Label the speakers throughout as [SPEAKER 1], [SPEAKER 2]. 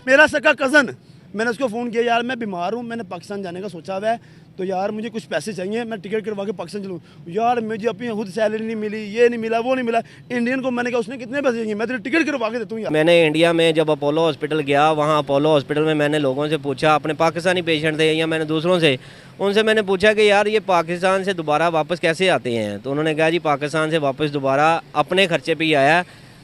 [SPEAKER 1] मेरा सका कज़न, मैंने उसको फ़ोन किया, यार मैं बीमार हूँ, मैंने पाकिस्तान जाने का सोचा हुआ है, तो यार मुझे कुछ पैसे चाहिए, मैं टिकट करवा के पाकिस्तान चलूँ। यार मुझे अपनी खुद सैलरी नहीं मिली, ये नहीं मिला, वो नहीं मिला। इंडियन को मैंने कहा उसने कितने पैसे चाहिए, मैं तेरे टिकट करवा के देता हूँ यार।
[SPEAKER 2] मैंने इंडिया में जब अपोलो हॉस्पिटल गया, वहाँ अपोलो हॉस्पिटल में मैंने लोगों से पूछा, अपने पाकिस्तानी पेशेंट थे या मैंने दूसरों से, उनसे मैंने पूछा कि यार ये पाकिस्तान से दोबारा वापस कैसे आते हैं, तो उन्होंने कहा जी पाकिस्तान से वापस दोबारा अपने खर्चे पे ही आया,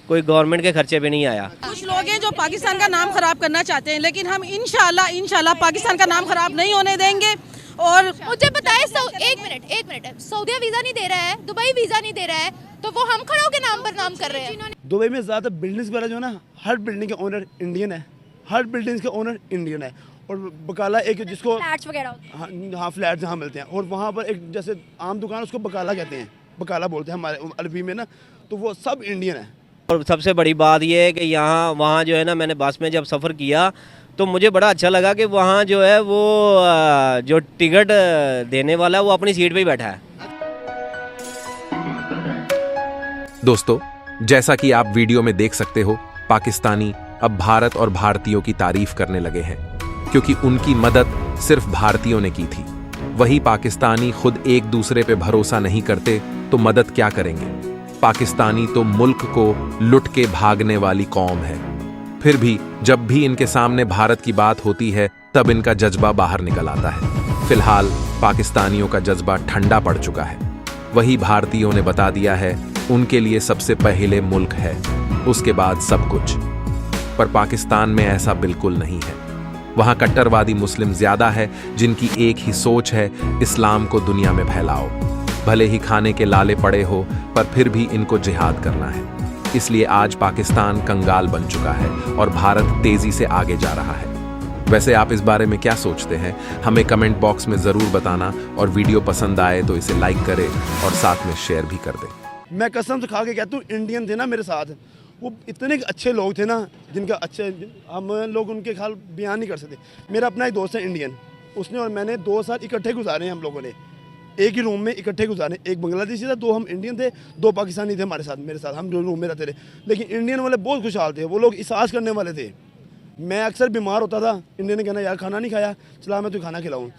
[SPEAKER 2] कोई गवर्नमेंट के खर्चे पे नहीं आया।
[SPEAKER 3] कुछ लोग हैं जो पाकिस्तान का नाम खराब करना चाहते हैं, लेकिन हम इंशाल्लाह पाकिस्तान का नाम खराब नहीं होने देंगे। और
[SPEAKER 4] मुझे बताए, एक मिनट, सऊदी वीजा नहीं दे रहा है, दुबई वीजा नहीं दे रहा है, तो वो हम खड़ों के नाम पर काम कर रहे हैं।
[SPEAKER 1] दुबई में ज़्यादा बिल्डिंग्स वगैरह जो है ना, हर बिल्डिंग के ओनर इंडियन है, हर बिल्डिंग के ओनर इंडियन है। और बकाला एक जिसको
[SPEAKER 4] फ्लैट्स वगैरह होते हैं।
[SPEAKER 1] हाँ फ्लैट जहाँ मिलते हैं, और वहाँ पर एक जैसे आम दुकान उसको बकाला कहते हैं, बकाला बोलते हैं हमारे अरबी में ना, तो वो सब इंडियन है।
[SPEAKER 2] और सबसे बड़ी बात ये है कि यहाँ वहाँ जो है ना, मैंने बस में जब सफ़र किया तो मुझे बड़ा अच्छा लगा कि वहाँ जो है वो जो टिकट देने वाला है वो अपनी सीट पे ही बैठा है।
[SPEAKER 5] दोस्तों, जैसा कि आप वीडियो में देख सकते हो, पाकिस्तानी अब भारत और भारतीयों की तारीफ करने लगे हैं, क्योंकि उनकी मदद सिर्फ भारतीयों ने की थी। वही पाकिस्तानी खुद एक दूसरे पे भरोसा नहीं करते तो मदद क्या करेंगे। पाकिस्तानी तो मुल्क को लुट के भागने वाली कौम है, फिर भी जब भी इनके सामने भारत की बात होती है तब इनका जज्बा बाहर निकल आता है। फिलहाल पाकिस्तानियों का जज्बा ठंडा पड़ चुका है। वही भारतीयों ने बता दिया है उनके लिए सबसे पहले मुल्क है, उसके बाद सब कुछ। पर पाकिस्तान में ऐसा बिल्कुल नहीं है। वहाँ कट्टरवादी मुस्लिम ज्यादा है, जिनकी एक ही सोच है, इस्लाम को दुनिया में फैलाओ। भले ही खाने के लाले पड़े हो, पर फिर भी इनको जिहाद करना है। इसलिए आज पाकिस्तान कंगाल बन चुका है और भारत तेजी से आगे जा रहा है। वैसे आप इस बारे में क्या सोचते हैं, हमें कमेंट बॉक्स में ज़रूर बताना, और वीडियो पसंद आए तो इसे लाइक करें और साथ में शेयर भी कर दें।
[SPEAKER 1] मैं कसम से खा के कहता हूँ, इंडियन थे ना मेरे साथ, वो इतने अच्छे लोग थे ना, जिनका अच्छे हम लोग उनके ख्याल बयान नहीं कर सकते। मेरा अपना एक दोस्त है इंडियन, उसने और मैंने 2 साल इकट्ठे गुजारे हैं, हम लोगों ने एक ही रूम में इकट्ठे गुजारे। एक बांग्लादेशी था, 2 हम इंडियन थे, 2 पाकिस्तानी थे हमारे साथ, मेरे साथ, हम जो रूम में रहते थे। लेकिन इंडियन वाले बहुत खुशहाल थे, वो लोग एहसास करने वाले थे। मैं अक्सर बीमार होता था, इंडियन ने कहना यार खाना नहीं खाया, चला मैं तुझे खाना खिलाऊँ,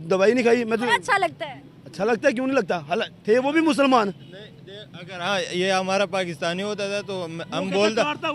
[SPEAKER 1] दवाई नहीं खाई, मैं तो
[SPEAKER 4] अच्छा लगता है।
[SPEAKER 1] अच्छा लगता है, क्यों नहीं लगता। हालांकि थे वो भी मुसलमान।
[SPEAKER 6] अगर हाँ ये हमारा पाकिस्तानी होता था तो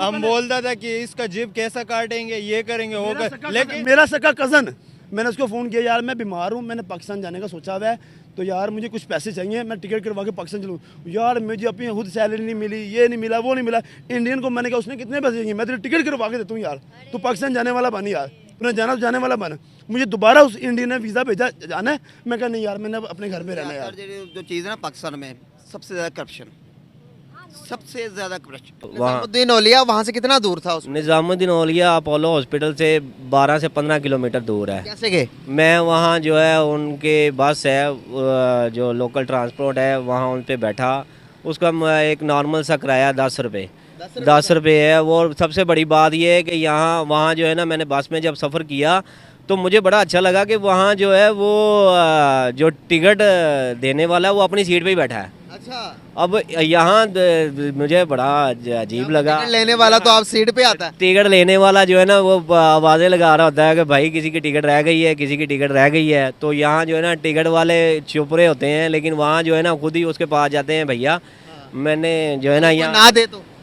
[SPEAKER 6] हम बोलता था कि इसका जिब कैसा काटेंगे, ये करेंगे, वो कर। लेकिन
[SPEAKER 1] मेरा सका कज़न, मैंने उसको फ़ोन किया, यार मैं बीमार हूँ, मैंने पाकिस्तान जाने का सोचा हुआ है, तो यार मुझे कुछ पैसे चाहिए, मैं टिकट करवा के पाकिस्तान चलूँ। यार मुझे अपनी खुद सैलरी नहीं मिली, ये नहीं मिला, वो नहीं मिला। इंडियन को मैंने कहा उसने कितने पैसे चाहिए, मैं तेरे टिकट करवा के देता हूँ यार, तू पाकिस्तान जाने वाला बन यार, तूने जाने वाला बन। मुझे दोबारा उस इंडियन ने वीज़ा भेजा जाना है, मैं कहा नहीं यार, मैंने अपने घर में रहना है यार।
[SPEAKER 7] जो चीज़ है ना पाकिस्तान में सबसे ज़्यादा करप्शन, सबसे ज़्यादा करप्शन।
[SPEAKER 2] वहाँ
[SPEAKER 7] निज़ामुद्दीन औलिया वहाँ से कितना दूर था उसमें?
[SPEAKER 2] निज़ामुद्दीन औलिया अपोलो हॉस्पिटल से 12 से 15 किलोमीटर दूर है।
[SPEAKER 7] कैसे गए?
[SPEAKER 2] मैं वहाँ जो है उनके बस है जो लोकल ट्रांसपोर्ट है, वहाँ उन पे बैठा, उसका एक नॉर्मल सा किराया 10 रुपये 10 रुपये है। वो सबसे बड़ी बात ये है कि यहाँ वहाँ जो है ना, मैंने बस में जब सफ़र किया तो मुझे बड़ा अच्छा लगा कि वहाँ जो है वो जो टिकट देने वाला है वो अपनी सीट पे ही बैठा है।
[SPEAKER 7] अच्छा,
[SPEAKER 2] अब यहाँ मुझे बड़ा अजीब लगा।
[SPEAKER 7] टिकट लेने वाला तो आप सीट पे आता है।
[SPEAKER 2] टिकट लेने वाला जो है ना वो आवाज़ें लगा रहा होता है कि भाई किसी की टिकट रह गई है, किसी की टिकट रह गई है। तो यहाँ जो है ना टिकट वाले चुप रहे होते हैं, लेकिन वहाँ जो है ना खुद ही उसके पास जाते हैं, भैया मैंने जो है ना यहाँ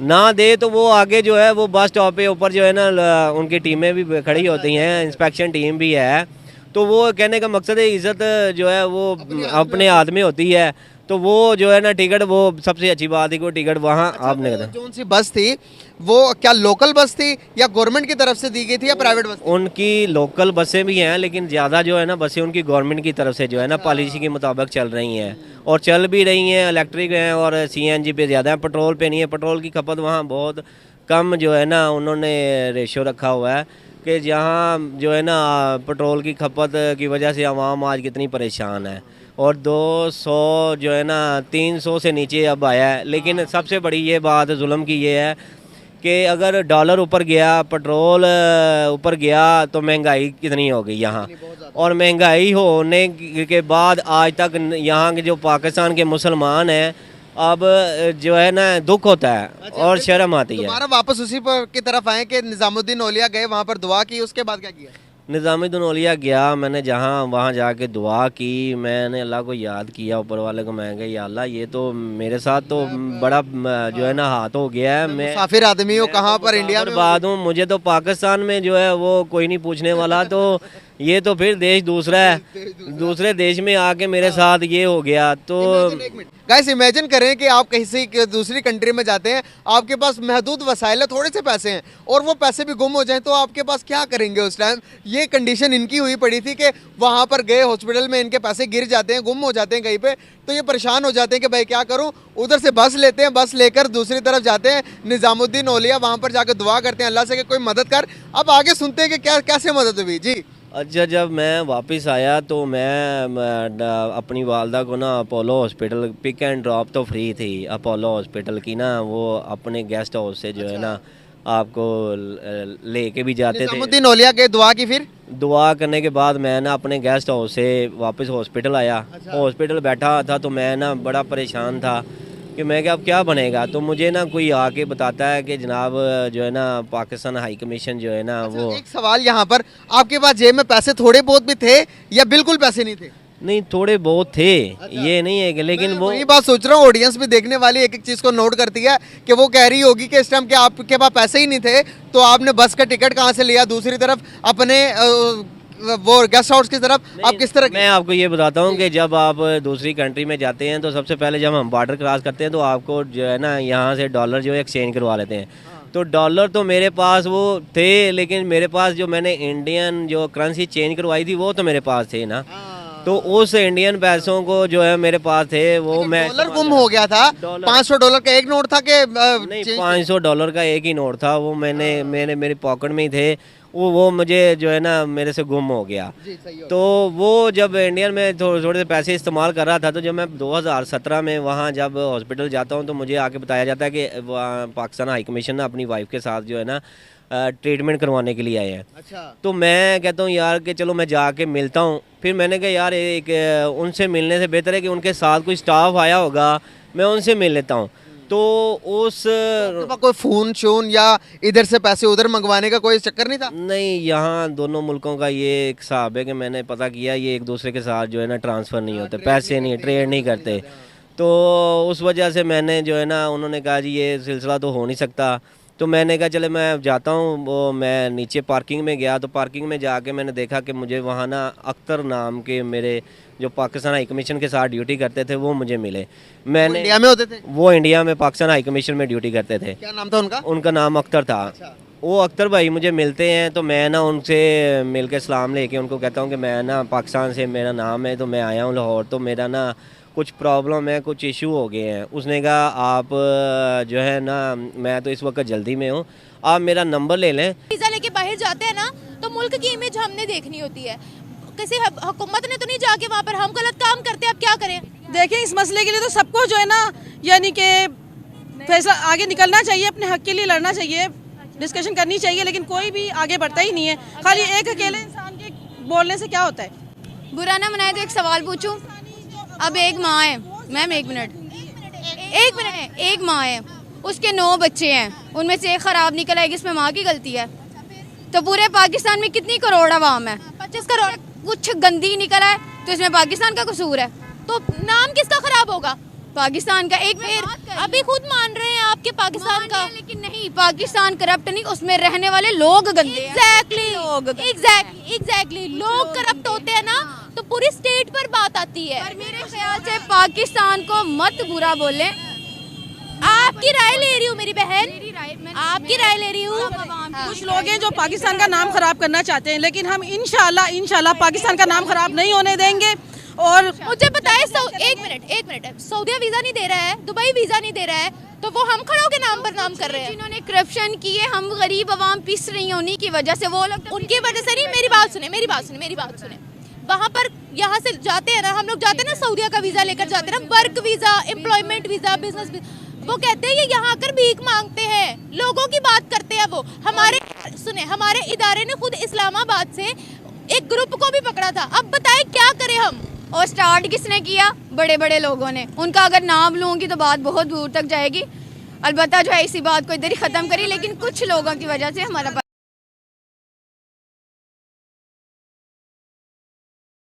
[SPEAKER 2] ना दे तो वो आगे जो है वो बस स्टॉप पे ऊपर जो है ना उनकी टीमें भी खड़ी होती हैं, इंस्पेक्शन टीम भी है। तो वो कहने का मकसद है इज़्ज़त जो है वो अपने हाथ में होती है। तो वो जो है ना टिकट, वो सबसे अच्छी बात है कि वो टिकट वहाँ आपने कहा
[SPEAKER 7] जो सी बस थी वो क्या लोकल बस थी या गवर्नमेंट की तरफ से दी गई थी या प्राइवेट बस?
[SPEAKER 2] उनकी लोकल बसें भी हैं, लेकिन ज़्यादा जो है ना बसें उनकी गवर्नमेंट की तरफ से जो है ना पॉलिसी के मुताबिक चल रही हैं, और चल भी रही हैं। इलेक्ट्रिक हैं और CNG पे ज़्यादा है, पेट्रोल पे नहीं है। पेट्रोल की खपत वहाँ बहुत कम जो है ना उन्होंने रेशो रखा हुआ है कि जहाँ जो है ना पेट्रोल की खपत की वजह से आवाम आज कितनी परेशान है, और 200 जो है ना 300 से नीचे अब आया है। लेकिन सबसे बड़ी ये बात जुल्म की ये है कि अगर डॉलर ऊपर गया, पेट्रोल ऊपर गया, तो महंगाई कितनी हो गई यहाँ। और महंगाई होने के बाद आज तक यहाँ के जो पाकिस्तान के मुसलमान हैं अब जो है ना दुख होता है और शर्म आती है।
[SPEAKER 8] दोबारा वापस उसी पर की तरफ आए कि निजामुद्दीन औलिया गए, वहाँ पर दुआ की, उसके बाद क्या किया?
[SPEAKER 2] निज़ामुद्दीन औलिया गया, मैंने जहाँ वहाँ जाके दुआ की, मैंने अल्लाह को याद किया, ऊपर वाले को। मैं कहा या अल्लाह ये तो मेरे साथ तो बड़ा जो है ना हाथ हो गया है। मैं
[SPEAKER 8] मुसाफिर आदमी हूँ, कहाँ पर इंडिया में
[SPEAKER 2] बाद हूँ, मुझे तो पाकिस्तान में जो है वो कोई नहीं पूछने वाला, तो ये तो फिर देश दूसरा है, दूसरे देश में आके मेरे साथ ये हो गया। तो
[SPEAKER 8] गाइस इमेजिन करें कि आप किसी दूसरी कंट्री में जाते हैं, आपके पास महदूद वसाइल है, थोड़े से पैसे हैं और वो पैसे भी गुम हो जाएं तो आपके पास क्या करेंगे उस टाइम? ये कंडीशन इनकी हुई पड़ी थी कि वहाँ पर गए हॉस्पिटल में, इनके पैसे गिर जाते हैं, गुम हो जाते हैं कहीं पे, तो ये परेशान हो जाते हैं कि भाई क्या करूँ। उधर से बस लेते हैं, बस लेकर दूसरी तरफ जाते हैं निज़ामुद्दीन औलिया, वहाँ पर जाकर दुआ करते हैं अल्लाह से कि कोई मदद कर। अब आगे सुनते हैं कि क्या कैसे मदद हुई जी।
[SPEAKER 2] अच्छा, जब मैं वापस आया तो मैं अपनी वालदा को ना Apollo hospital, pick and drop तो फ्री थी अपोलो हॉस्पिटल की ना, वो अपने गेस्ट हाउस से जो है ना आपको लेके भी जाते थे।
[SPEAKER 8] निज़ामुद्दीन औलिया के दुआ की, फिर
[SPEAKER 2] दुआ करने के बाद मैं ना अपने गेस्ट हाउस से वापस हॉस्पिटल आया। हॉस्पिटल बैठा था तो मैं ना बड़ा परेशान था कि मैं क्या अब क्या बनेगा। तो मुझे ना कोई आके बताता है कि जनाब जो है ना पाकिस्तान हाई कमीशन जो है ना वो।
[SPEAKER 8] एक सवाल यहाँ पर, आपके पास जेब में पैसे थोड़े बहुत भी थे या बिल्कुल पैसे नहीं थे?
[SPEAKER 2] नहीं, थोड़े बहुत थे, ये नहीं है कि, लेकिन वो
[SPEAKER 8] वही बात सोच रहा हूँ, ऑडियंस भी देखने वाली एक एक चीज़ को नोट करती है कि वो कह रही होगी कि इस टाइम के आपके पास पैसे ही नहीं थे तो आपने बस का टिकट कहाँ से लिया, दूसरी तरफ अपने वो गेस्ट हाउस की तरफ आप किस तरह?
[SPEAKER 2] मैं आपको ये बताता हूँ कि जब आप दूसरी कंट्री में जाते हैं तो सबसे पहले जब हम बॉर्डर क्रॉस करते हैं तो आपको जो है ना यहाँ से डॉलर जो है एक्सचेंज करवा लेते हैं। तो डॉलर तो मेरे पास वो थे, लेकिन मेरे पास जो मैंने इंडियन जो करेंसी चेंज करवाई थी वो तो मेरे पास थे ना, तो उस इंडियन पैसों को जो है मेरे पास थे वो मैं।
[SPEAKER 8] डॉलर गुम हो गया था, $500 का एक नोट था कि
[SPEAKER 2] नहीं, $500 का एक ही नोट था, वो मैंने मेरी पॉकेट में ही थे, वो मुझे जो है ना मेरे से गुम हो गया। तो वो जब इंडियन में थोड़े से पैसे इस्तेमाल कर रहा था, तो जब मैं 2017 में वहाँ जब हॉस्पिटल जाता हूँ तो मुझे आके बताया जाता है कि पाकिस्तान हाई कमीशन ना अपनी वाइफ के साथ जो है ना ट्रीटमेंट करवाने के लिए आए हैं।
[SPEAKER 8] अच्छा।
[SPEAKER 2] तो मैं कहता हूँ यार कि चलो मैं जाके मिलता हूँ। फिर मैंने कहा यार एक उनसे मिलने से बेहतर है कि उनके साथ कोई स्टाफ आया होगा, मैं उनसे मिल लेता हूँ। तो उस
[SPEAKER 8] कोई फ़ोन शोन या इधर से पैसे उधर मंगवाने का कोई चक्कर नहीं था?
[SPEAKER 2] नहीं, यहाँ दोनों मुल्कों का ये एक हिसाब है कि मैंने पता किया ये एक दूसरे के साथ जो है ना ट्रांसफ़र नहीं होते, पैसे नहीं, ट्रेड नहीं करते। तो उस वजह से मैंने जो है ना, उन्होंने कहा जी ये सिलसिला तो हो नहीं सकता। तो मैंने कहा चले मैं जाता हूँ। वो मैं नीचे पार्किंग में गया, तो पार्किंग में जाके मैंने देखा कि मुझे वहाँ ना अख्तर नाम के मेरे जो पाकिस्तान हाई कमीशन के साथ ड्यूटी करते थे वो मुझे मिले। मैंने
[SPEAKER 8] इंडिया में होते थे?
[SPEAKER 2] वो इंडिया में पाकिस्तान हाई कमीशन में ड्यूटी करते थे।
[SPEAKER 8] क्या नाम था उनका?
[SPEAKER 2] उनका नाम अख्तर था। वो अख्तर भाई मुझे मिलते हैं, तो मैं ना उनसे मिल के सलाम लेके उनको कहता हूँ कि मैं ना पाकिस्तान से मेरा नाम है, तो मैं आया हूँ लाहौर, तो मेरा ना कुछ प्रॉब्लम है, कुछ इशू हो गए हैं। उसने कहा आप जो है ना, मैं तो इस वक्त जल्दी में हूँ, आप मेरा नंबर ले लें।
[SPEAKER 4] वीज़ा लेके बाहर जाते हैं ना तो मुल्क की इमेज हमने देखनी होती है, किसी हुकूमत ने तो नहीं जाके वहाँ पर हम गलत काम करते हैं, अब क्या करें?
[SPEAKER 3] देखिए इस मसले के लिए तो सबको जो है ना यानी कि फैसला आगे निकलना चाहिए, अपने हक के लिए लड़ना चाहिए, डिस्कशन करनी चाहिए, लेकिन कोई भी आगे बढ़ता ही नहीं है। खाली एक अकेले इंसान के बोलने से क्या होता है?
[SPEAKER 4] बुरा ना मनाए तो एक सवाल पूछूं। अब एक माँ है, मैम एक मिनट, एक माँ है, उसके 9 बच्चे हैं, उनमें से एक खराब निकल आएगी, इसमें माँ की गलती है? तो पूरे पाकिस्तान में कितनी करोड़ आवाम है? 25 करोड़, कुछ गंदी निकल आए तो इसमें पाकिस्तान का कसूर है? तो नाम किसका खराब होगा? पाकिस्तान का। एक अभी खुद मान रहे हैं आपके पाकिस्तान का, लेकिन नहीं, पाकिस्तान करप्ट नहीं, उसमें रहने वाले लोग गंदे हैं। एग्जैक्टली लोग करप्ट होते हैं ना तो पूरी स्टेट पर बात आती है। पर मेरे ख्याल से पाकिस्तान को मत बुरा बोलें। आपकी राय ले रही हूँ मेरी बहन, आपकी राय ले रही हूँ।
[SPEAKER 3] कुछ लोग हैं जो पाकिस्तान का नाम खराब करना चाहते हैं, लेकिन हम इंशाल्लाह पाकिस्तान का नाम खराब नहीं होने देंगे। और
[SPEAKER 4] मुझे बताए एक मिनट, सऊदीया वीजा नहीं दे रहा है, दुबई वीजा नहीं दे रहा है, तो वो हम खड़ों के नाम पर नाम कर रहे हैं। जिन्होंने करप्शन किए, हम गरीब आवाम पिस रही हैं उन्हीं की वजह से, वो लोग उनकी वजह से नहीं। मेरी बात सुने। वहाँ पर यहाँ से जाते हैं ना, हम लोग जाते हैं ना सऊदीया का वीजा लेकर जाते हैं ना, work visa, employment visa, business visa, वो कहते हैं ये यहाँ आकर भीख मांगते हैं, लोगों की बात करते हैं। वो हमारे इदारे ने खुद इस्लामाबाद से एक ग्रुप को भी पकड़ा था। अब बताएं क्या करें हम? और स्टार्ट किसने किया? बड़े बड़े लोगों ने। उनका अगर नाम लूँगी तो बात बहुत दूर तक जाएगी। अलबत्ता जो है इसी बात को इधर ही ख़त्म करी, लेकिन कुछ लोगों की वजह से हमारा